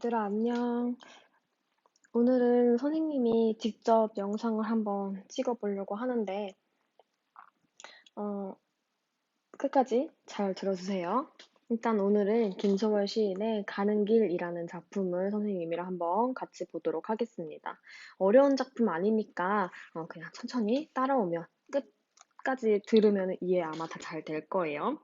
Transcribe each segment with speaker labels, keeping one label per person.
Speaker 1: 얘들아, 안녕. 오늘은 선생님이 직접 영상을 한번 찍어보려고 하는데, 어, 끝까지 잘 들어주세요. 일단 오늘은 김소월 시인의 가는 길이라는 작품을 선생님이랑 한번 같이 보도록 하겠습니다. 어려운 작품 아니니까 그냥 천천히 따라오면 끝까지 들으면 이해 아마 다 잘 될 거예요.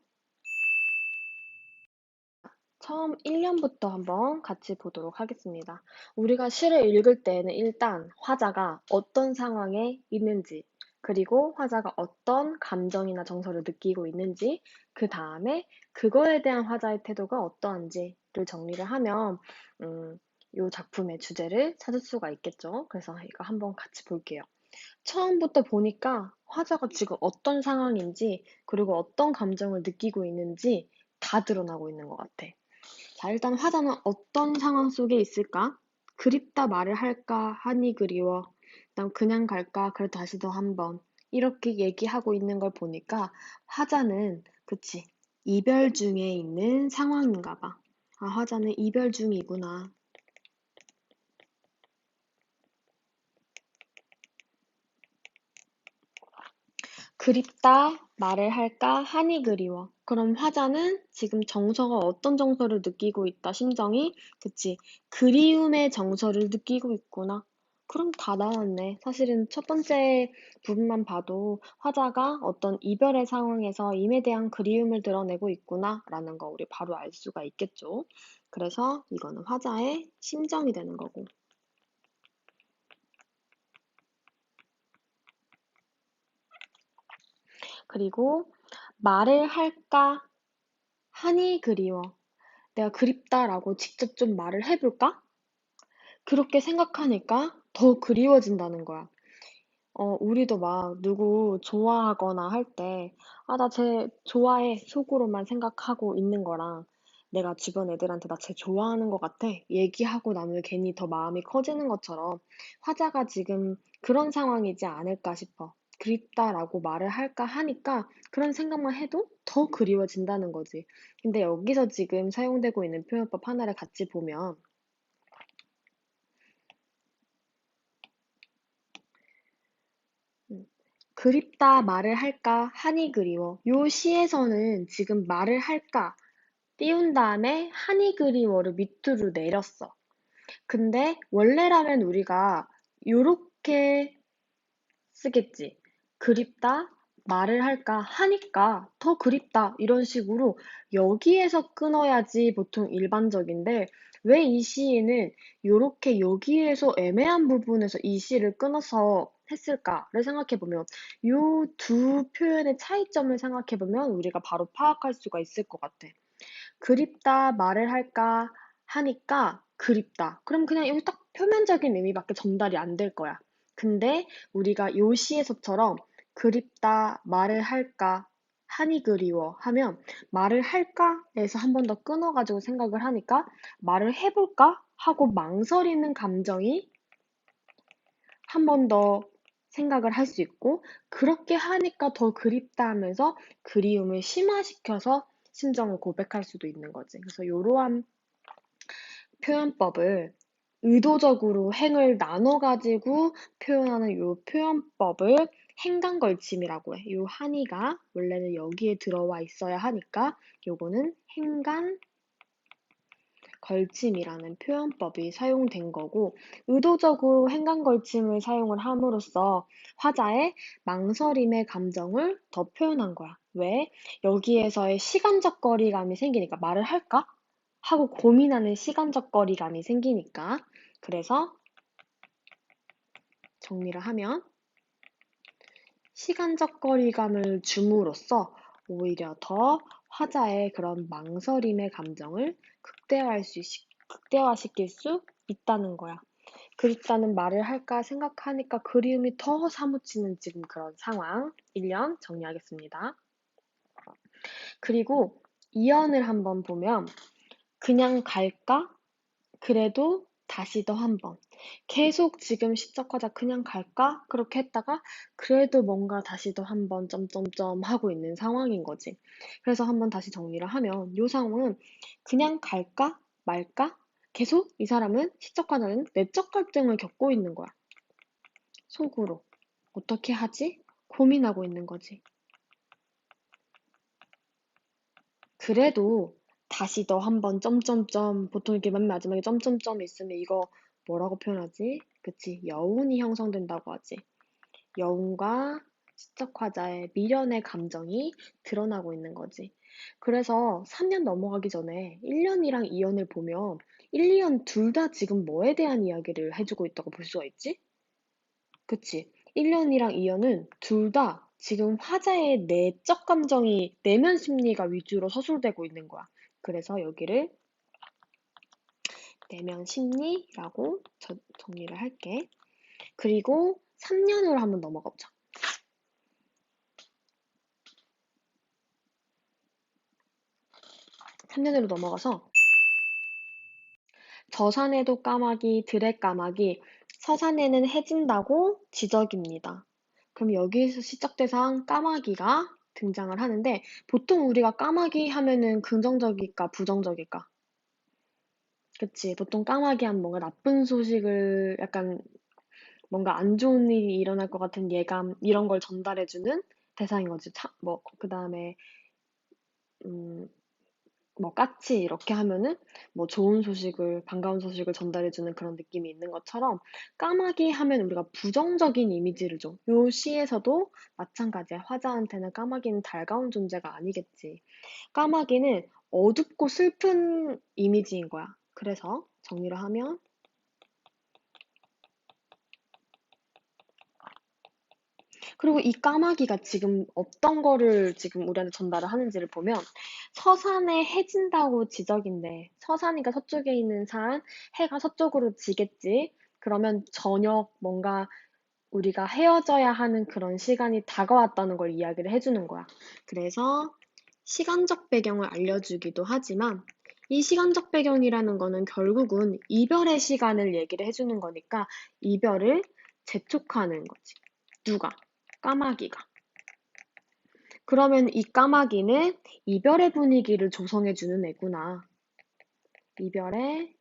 Speaker 1: 처음 1년부터 한번 같이 보도록 하겠습니다. 우리가 시를 읽을 때에는 일단 화자가 어떤 상황에 있는지, 그리고 화자가 어떤 감정이나 정서를 느끼고 있는지, 그 다음에 그거에 대한 화자의 태도가 어떠한지를 정리를 하면, 이 작품의 주제를 찾을 수가 있겠죠. 그래서 이거 한번 같이 볼게요. 처음부터 보니까 화자가 지금 어떤 상황인지, 그리고 어떤 감정을 느끼고 있는지 다 드러나고 있는 것 같아. 자, 일단 화자는 어떤 상황 속에 있을까? 그립다 말을 할까? 하니 그리워. 그다음 그냥 갈까? 그래 다시 더 한 번. 이렇게 얘기하고 있는 걸 보니까 화자는 그치 이별 중에 있는 상황인가 봐. 아, 화자는 이별 중이구나. 그립다 말을 할까? 하니 그리워. 그럼 화자는 지금 정서가 어떤 정서를 느끼고 있다, 심정이? 그치. 그리움의 정서를 느끼고 있구나. 그럼 다 나왔네. 사실은 첫 번째 부분만 봐도 화자가 어떤 이별의 상황에서 임에 대한 그리움을 드러내고 있구나, 라는 거 우리 바로 알 수가 있겠죠. 그래서 이거는 화자의 심정이 되는 거고. 그리고 말을 할까? 하니 그리워. 내가 그립다라고 직접 좀 말을 해볼까? 그렇게 생각하니까 더 그리워진다는 거야. 우리도 막 누구 좋아하거나 할 때, 아, 나 쟤 좋아해. 속으로만 생각하고 있는 거랑 내가 주변 애들한테 나 쟤 좋아하는 것 같아. 얘기하고 나면 괜히 더 마음이 커지는 것처럼 화자가 지금 그런 상황이지 않을까 싶어. 그립다라고 말을 할까 하니까 그런 생각만 해도 더 그리워진다는 거지. 근데 여기서 지금 사용되고 있는 표현법 하나를 같이 보면 음, 그립다 말을 할까 하니 그리워. 요 시에서는 지금 말을 할까 띄운 다음에 하니 그리워를 밑으로 내렸어. 근데 원래라면 우리가 요렇게 쓰겠지. 그립다 말을 할까 하니까 더 그립다 이런 식으로 여기에서 끊어야지 보통 일반적인데 왜 이 시인은 요렇게 여기에서 애매한 부분에서 이 시를 끊어서 했을까를 생각해 보면 요 두 표현의 차이점을 생각해 보면 우리가 바로 파악할 수가 있을 것 같아. 그립다 말을 할까 하니까 그립다. 그럼 그냥 여기 딱 표면적인 의미밖에 전달이 안 될 거야. 근데 우리가 요 시에서처럼 그립다 말을 할까 하니 그리워 하면 말을 할까에서 한 번 더 끊어가지고 생각을 하니까 말을 해볼까 하고 망설이는 감정이 한 번 더 생각을 할 수 있고 그렇게 하니까 더 그립다 하면서 그리움을 심화시켜서 심정을 고백할 수도 있는 거지. 그래서 이러한 표현법을 의도적으로 행을 나눠가지고 표현하는 이 표현법을 행간걸침이라고 해. 이 한이가 원래는 여기에 들어와 있어야 하니까 요거는 행간 걸침이라는 표현법이 사용된 거고, 의도적으로 행간걸침을 사용을 함으로써 화자의 망설임의 감정을 더 표현한 거야. 왜? 여기에서의 시간적 거리감이 생기니까 말을 할까? 하고 고민하는 시간적 거리감이 생기니까. 그래서 정리를 하면 시간적 거리감을 줌으로써 오히려 더 화자의 그런 망설임의 감정을 극대화시킬 수 있다는 거야. 그립다는 말을 할까 생각하니까 그리움이 더 사무치는 지금 그런 상황. 1년 정리하겠습니다. 그리고 2연을 한번 보면 그냥 갈까? 그래도 다시 더 한 번. 계속 지금 시작하자 그냥 갈까? 그렇게 했다가 그래도 뭔가 다시 더 한 번 점점점 하고 있는 상황인 거지. 그래서 한번 다시 정리를 하면 이 상황은 그냥 갈까? 말까? 계속 이 사람은 시적 화자는 내적 갈등을 겪고 있는 거야. 속으로. 어떻게 하지? 고민하고 있는 거지. 그래도 다시 너 한번 점점점 보통 이렇게 맨 마지막에 점점점 있으면 이거 뭐라고 표현하지? 그치? 여운이 형성된다고 하지. 여운과 시적 화자의 미련의 감정이 드러나고 있는 거지. 그래서 3년 넘어가기 전에 1년이랑 2년을 보면 1, 2년 둘 다 지금 뭐에 대한 이야기를 해주고 있다고 볼 수가 있지? 그치? 1년이랑 2년은 둘 다 지금 화자의 내적 감정이 내면 심리가 위주로 서술되고 있는 거야. 그래서 여기를 내면 심리라고 정리를 할게. 그리고 3년으로 한번 넘어가 보자. 3년으로 넘어가서 저산에도 까마귀, 들에 까마귀, 서산에는 해진다고 지적입니다. 그럼 여기에서 시적대상 까마귀가 등장을 하는데 보통 우리가 까마귀 하면은 긍정적일까 부정적일까? 그치. 보통 까마귀 하면 뭔가 나쁜 소식을 약간 뭔가 안 좋은 일이 일어날 것 같은 예감 이런 걸 전달해주는 대상인 거지. 뭐 그다음에 음, 뭐 까치 이렇게 하면은 뭐 좋은 소식을 반가운 소식을 전달해주는 그런 느낌이 있는 것처럼 까마귀 하면 우리가 부정적인 이미지를 줘. 요 시에서도 마찬가지야. 화자한테는 까마귀는 달가운 존재가 아니겠지. 까마귀는 어둡고 슬픈 이미지인 거야. 그래서 정리를 하면 그리고 이 까마귀가 지금 어떤 거를 지금 우리한테 전달을 하는지를 보면 서산에 해진다고 지적인데 서산이가 서쪽에 있는 산, 해가 서쪽으로 지겠지. 그러면 저녁 뭔가 우리가 헤어져야 하는 그런 시간이 다가왔다는 걸 이야기를 해주는 거야. 그래서 시간적 배경을 알려주기도 하지만 이 시간적 배경이라는 거는 결국은 이별의 시간을 얘기를 해주는 거니까 이별을 재촉하는 거지. 누가? 까마귀가. 그러면 이 까마귀는 이별의 분위기를 조성해주는 애구나. 이별의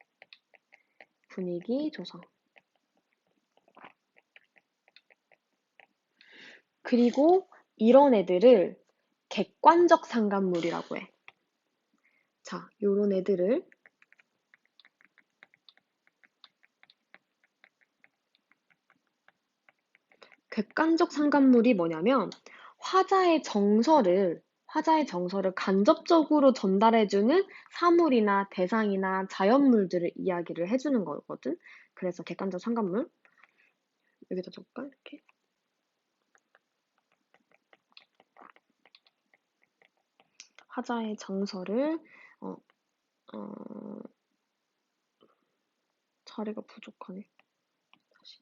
Speaker 1: 분위기 조성. 그리고 이런 애들을 객관적 상관물이라고 해. 자, 요런 애들을 객관적 상관물이 뭐냐면 화자의 정서를 간접적으로 전달해주는 사물이나 대상이나 자연물들을 이야기를 해주는 거거든. 그래서 객관적 상관물 여기다 적을까? 이렇게. 화자의 정서를 어, 어, 자리가 부족하네. 다시.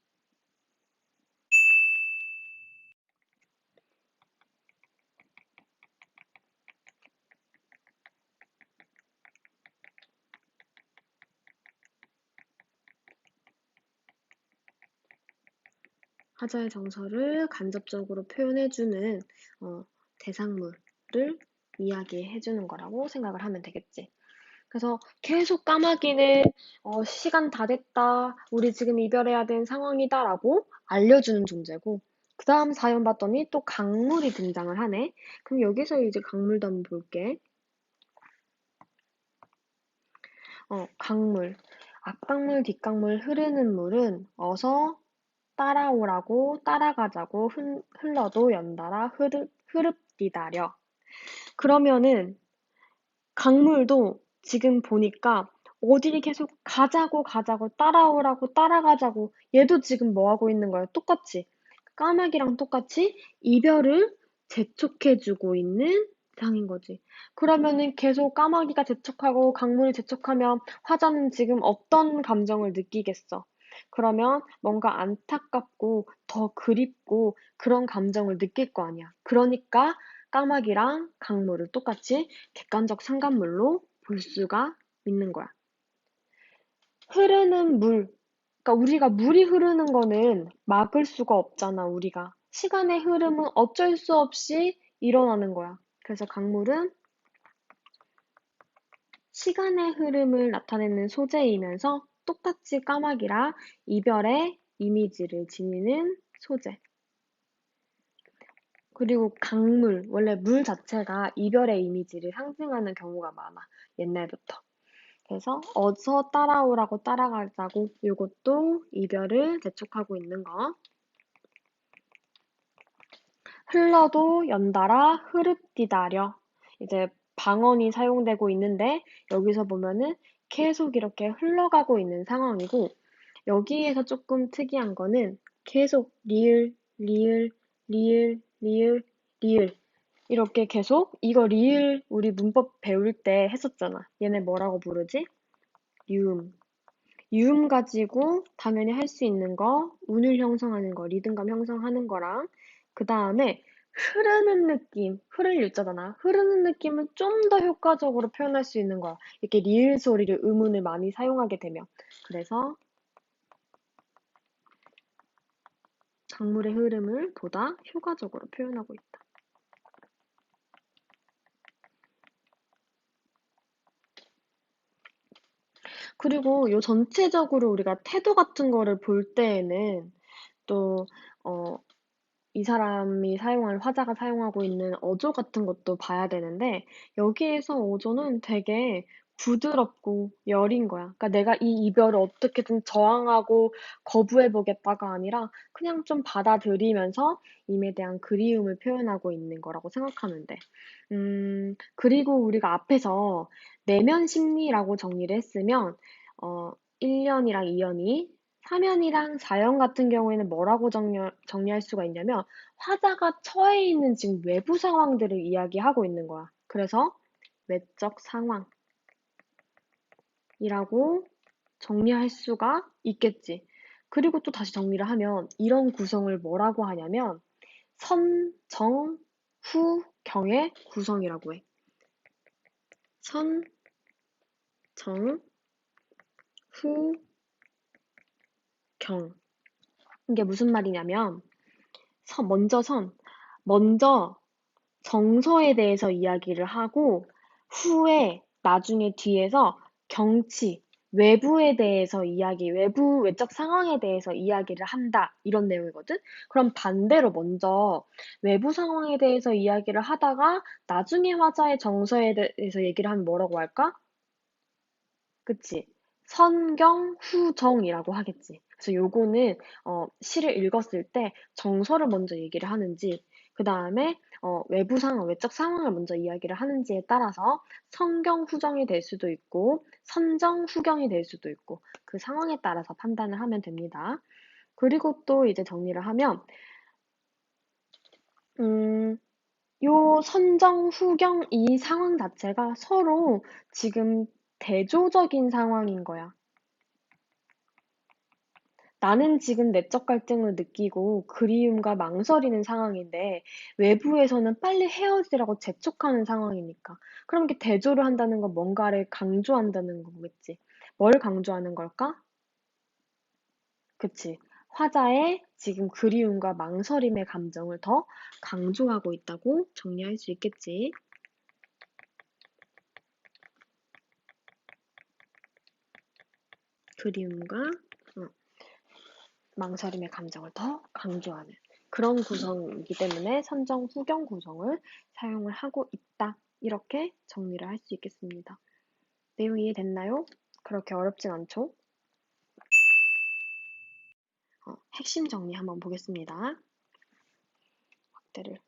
Speaker 1: 화자의 정서를 간접적으로 표현해주는 대상물을 이야기해주는 거라고 생각을 하면 되겠지. 그래서 계속 까마귀는 시간 다 됐다, 우리 지금 이별해야 되는 상황이다라고 알려주는 존재고 그 다음 사연 봤더니 또 강물이 등장을 하네. 그럼 여기서 이제 강물도 한번 볼게. 강물. 앞강물, 뒷강물 흐르는 물은 어서 따라오라고 따라가자고 흘러도 연달아 흐릅디다려. 그러면은 강물도 지금 보니까 어디를 계속 가자고 가자고 따라오라고 따라가자고 얘도 지금 뭐 하고 있는 거야? 똑같이 까마귀랑 똑같이 이별을 재촉해주고 있는 상인 거지. 그러면은 계속 까마귀가 재촉하고 강물이 재촉하면 화자는 지금 어떤 감정을 느끼겠어? 그러면 뭔가 안타깝고 더 그립고 그런 감정을 느낄 거 아니야. 그러니까 까마귀랑 강물을 똑같이 객관적 상관물로 볼 수가 있는 거야. 흐르는 물. 그러니까 우리가 물이 흐르는 거는 막을 수가 없잖아, 우리가. 시간의 흐름은 어쩔 수 없이 일어나는 거야. 그래서 강물은 시간의 흐름을 나타내는 소재이면서 똑같이 까마귀라 이별의 이미지를 지니는 소재. 그리고 강물, 원래 물 자체가 이별의 이미지를 상징하는 경우가 많아. 옛날부터. 그래서 어서 따라오라고 따라가자고 이것도 이별을 재촉하고 있는 거. 흘러도 연달아 흐릅디다려. 이제 방언이 사용되고 있는데 여기서 보면은 계속 이렇게 흘러가고 있는 상황이고 여기에서 조금 특이한 거는 계속 리을, 리을, 리을, 리을, 리을 이렇게 계속 이거 리을 우리 문법 배울 때 했었잖아. 얘네 뭐라고 부르지? 유음. 유음 가지고 당연히 할 수 있는 거, 운을 형성하는 거, 리듬감 형성하는 거랑 그 다음에 흐르는 느낌, 흐를 유자잖아. 흐르는 느낌을 좀 더 효과적으로 표현할 수 있는 거야. 이렇게 리을 소리를 음운을 많이 사용하게 되면. 그래서 강물의 흐름을 보다 효과적으로 표현하고 있다. 그리고 요 전체적으로 우리가 태도 같은 거를 볼 때에는 또, 어, 이 사람이 사용한, 화자가 사용하고 있는 어조 같은 것도 봐야 되는데, 여기에서 어조는 되게 부드럽고 여린 거야. 그러니까 내가 이 이별을 어떻게든 저항하고 거부해보겠다가 아니라 그냥 좀 받아들이면서 임에 대한 그리움을 표현하고 있는 거라고 생각하면 돼. 그리고 우리가 앞에서 내면 심리라고 정리를 했으면, 1년이랑 2년이 3연이랑 4연 같은 경우에는 뭐라고 정리할 수가 있냐면 화자가 처해 있는 지금 외부 상황들을 이야기하고 있는 거야. 그래서 외적 상황이라고 정리할 수가 있겠지. 그리고 또 다시 정리를 하면 이런 구성을 뭐라고 하냐면 선, 정, 후, 경의 구성이라고 해. 선, 정, 후, 경. 이게 무슨 말이냐면 먼저 정서에 대해서 이야기를 하고 후에 나중에 뒤에서 경치, 외부에 대해서 외적 상황에 대해서 이야기를 한다. 이런 내용이거든? 그럼 반대로 먼저 외부 상황에 대해서 이야기를 하다가 나중에 화자의 정서에 대해서 얘기를 하면 뭐라고 할까? 그치? 선경 후정이라고 하겠지. 그래서 요거는 시를 읽었을 때 정서를 먼저 얘기를 하는지, 그 다음에 외부 상황, 외적 상황을 먼저 이야기를 하는지에 따라서 선경 후정이 될 수도 있고 선정 후경이 될 수도 있고 그 상황에 따라서 판단을 하면 됩니다. 그리고 또 이제 정리를 하면 음, 요 선정 후경 이 상황 자체가 서로 지금 대조적인 상황인 거야. 나는 지금 내적 갈등을 느끼고 그리움과 망설이는 상황인데 외부에서는 빨리 헤어지라고 재촉하는 상황이니까. 그럼 이게 대조를 한다는 건 뭔가를 강조한다는 거겠지. 뭘 강조하는 걸까? 그치. 화자의 지금 그리움과 망설임의 감정을 더 강조하고 있다고 정리할 수 있겠지. 그리움과 어, 망설임의 감정을 더 강조하는 그런 구성이기 때문에 선정 후경 구성을 사용을 하고 있다. 이렇게 정리를 할 수 있겠습니다. 내용 이해됐나요? 그렇게 어렵진 않죠? 핵심 정리 한번 보겠습니다. 확대를.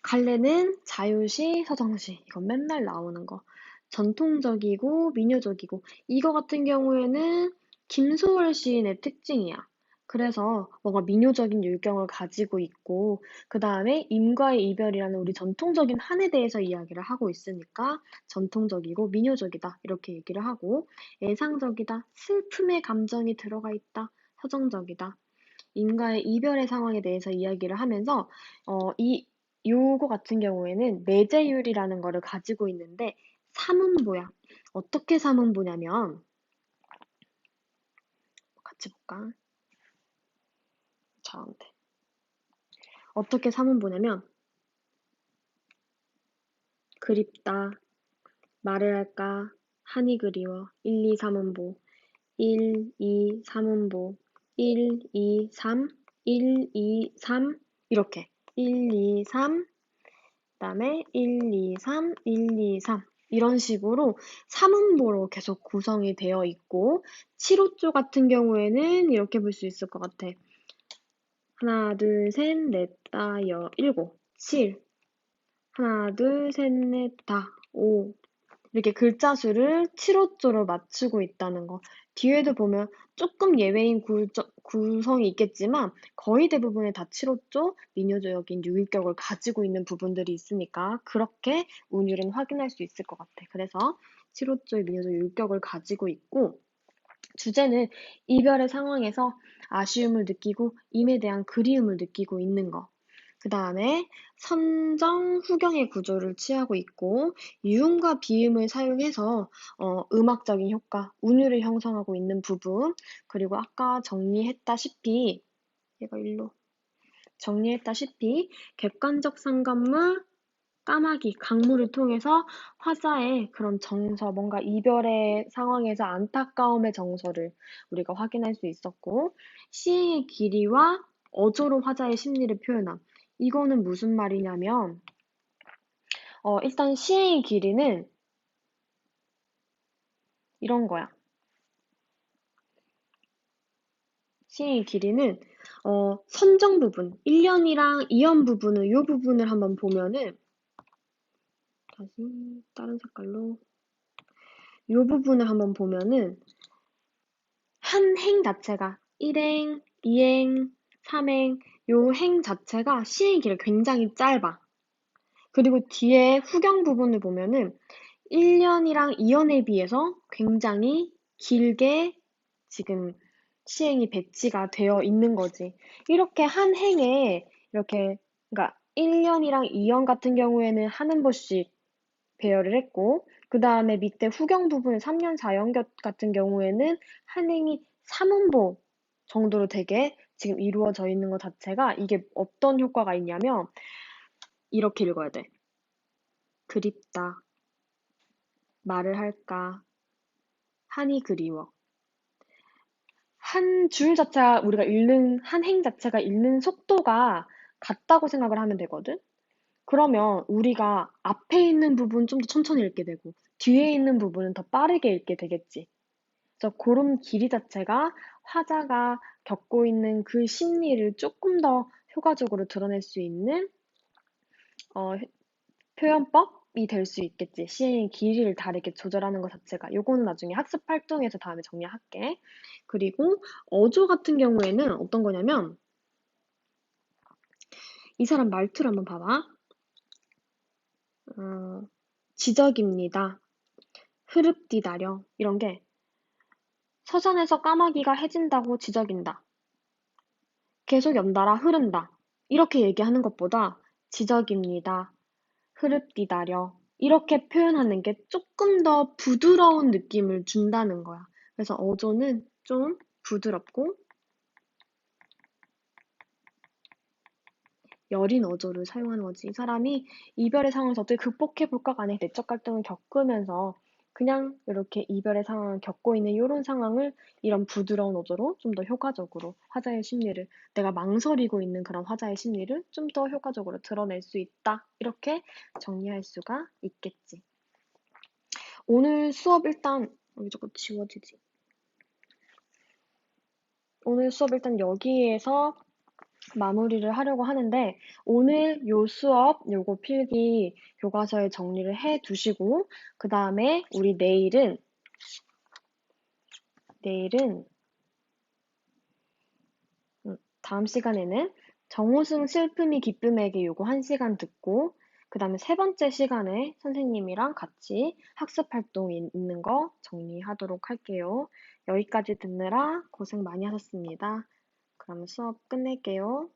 Speaker 1: 갈래는 자유시, 서정시. 이건 맨날 나오는 거. 전통적이고 민요적이고 이거 같은 경우에는 김소월 시인의 특징이야. 그래서 뭔가 민요적인 율경을 가지고 있고 그 다음에 임과의 이별이라는 우리 전통적인 한에 대해서 이야기를 하고 있으니까 전통적이고 민요적이다 이렇게 얘기를 하고 애상적이다 슬픔의 감정이 들어가 있다 서정적이다 임과의 이별의 상황에 대해서 이야기를 하면서 요거 같은 경우에는 내재율이라는 거를 가지고 있는데 사문보야. 어떻게 사문보냐면 같이 볼까? 자, 어떻게 사문보냐면 그립다, 말을 할까, 한이 그리워, 1, 2, 3문보, 1, 2, 3문보, 1, 2, 3, 1, 2, 3 이렇게 1, 2, 3 그다음에 1, 2, 3, 1, 2, 3 이런 식으로 3음보로 계속 구성이 되어 있고 7호조 같은 경우에는 이렇게 볼 수 있을 것 같아. 하나, 둘, 셋, 넷, 다, 여, 일곱, 7 하나, 둘, 셋, 넷, 다, 5 이렇게 글자 수를 7호조로 맞추고 있다는 거. 뒤에도 보면 조금 예외인 구성이 있겠지만 거의 대부분의 다 7호조, 민요조역인 유인격을 가지고 있는 부분들이 있으니까 그렇게 운율은 확인할 수 있을 것 같아. 그래서 7호조의 민요조 유격을 가지고 있고 주제는 이별의 상황에서 아쉬움을 느끼고 임에 대한 그리움을 느끼고 있는 거. 그 다음에 선정, 후경의 구조를 취하고 있고 유음과 비음을 사용해서 음악적인 효과, 운율을 형성하고 있는 부분 그리고 아까 정리했다시피 얘가 일로 정리했다시피 객관적 상관물, 까마귀, 강물을 통해서 화자의 그런 정서, 뭔가 이별의 상황에서 안타까움의 정서를 우리가 확인할 수 있었고, 시행의 길이와 어조로 화자의 심리를 표현함. 이거는 무슨 말이냐면, 일단 시행의 길이는 이런 거야. 시행의 길이는, 선정 부분, 1년이랑 2연 부분을, 이 부분을 한번 보면은, 다시 다른 색깔로, 이 부분을 한번 보면은, 한 행 자체가 1행, 2행, 3행, 요 행 자체가 시행의 길이 굉장히 짧아. 그리고 뒤에 후경 부분을 보면은 1년이랑 2년에 비해서 굉장히 길게 지금 시행이 배치가 되어 있는 거지. 이렇게 한 행에 이렇게 그러니까 1년이랑 2년 같은 경우에는 하는 번씩 배열을 했고 그 다음에 밑에 후경 부분 3년 4년 같은 경우에는 한 행이 3음보 정도로 되게 지금 이루어져 있는 것 자체가 이게 어떤 효과가 있냐면 이렇게 읽어야 돼. 그립다. 말을 할까. 한이 그리워. 한 줄 자체가 우리가 읽는 한 행 자체가 읽는 속도가 같다고 생각을 하면 되거든. 그러면 우리가 앞에 있는 부분 좀 더 천천히 읽게 되고 뒤에 있는 부분은 더 빠르게 읽게 되겠지. 그래서 그런 길이 자체가 화자가 겪고 있는 그 심리를 조금 더 효과적으로 드러낼 수 있는 어, 표현법이 될 수 있겠지. 시행의 길이를 다르게 조절하는 것 자체가. 요거는 나중에 학습 활동에서 다음에 정리할게. 그리고 어조 같은 경우에는 어떤 거냐면 이 사람 말투를 한번 봐봐. 지적입니다. 흐릅디다려. 이런 게 서산에서 까마귀가 해진다고 지적인다. 계속 연달아 흐른다. 이렇게 얘기하는 것보다 지적입니다. 흐릅디다려. 이렇게 표현하는 게 조금 더 부드러운 느낌을 준다는 거야. 그래서 어조는 좀 부드럽고 여린 어조를 사용하는 거지. 이 사람이 이별의 상황에서 어떻게 극복해볼까 간의 내적 갈등을 겪으면서 그냥 이렇게 이별의 상황을 겪고 있는 이런 상황을 이런 부드러운 어조로 좀 더 효과적으로 화자의 심리를 내가 망설이고 있는 그런 화자의 심리를 좀 더 효과적으로 드러낼 수 있다. 이렇게 정리할 수가 있겠지. 오늘 수업 일단 여기 자꾸 지워지지. 오늘 수업 일단 여기에서 마무리를 하려고 하는데 오늘 요 수업 요거 필기 교과서에 정리를 해 두시고 그 다음에 우리 내일은 다음 시간에는 정호승 슬픔이 기쁨에게 요거 1시간 듣고 그 다음에 세 번째 시간에 선생님이랑 같이 학습 활동 있는 거 정리하도록 할게요. 여기까지 듣느라 고생 많이 하셨습니다. 그럼 수업 끝낼게요.